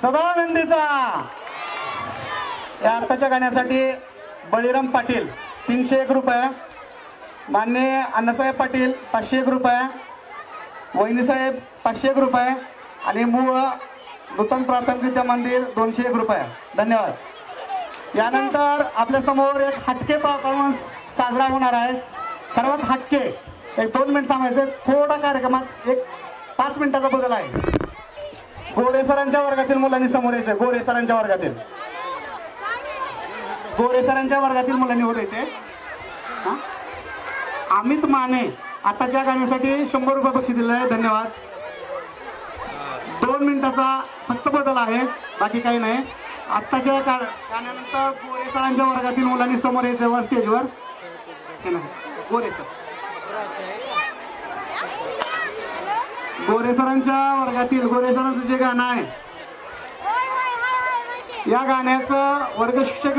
सदानंदीचा। या आताच्या गाण्यासाठी बळीराम पाटील 301 रुपये, माननीय अण्णासाहेब पाटील 501 रुपये, वहिनीसाहेब 501 रुपये आणि मूळ नूतन प्राथमिक विद्या मंदिर 201 रुपये। धन्यवाद। यानंतर आपल्या समोर एक हटके परफॉर्मन्स साजरा होणार आहे। सर्वात हटके एक 2 मिनिट थांबायचे, थोडा कार्यक्रमात एक 5 मिनिटाचा बदल आहे। गोरे सरांच्या वर्गातील मुलांनी समोर यायचं। गोरे सरांच्या वर्गातील मुलांनी वर यायचे। अमित माने आताच्या गाण्यासाठी 100 रुपये बक्षीस दिलेलं आहे। धन्यवाद। 2 मिनिटाचा फक्त बदल आहे, बाकी काही नाही। आत्ताच्या गाण्यानंतर गोरे सरांच्या वर्गातील मुलांनी समोर यायचं वर स्टेजवर। गोरे सरांच्या वर्गातील गोरे सरांचं जे गाणं आहे, या गाण्याचं वर्ग शिक्षक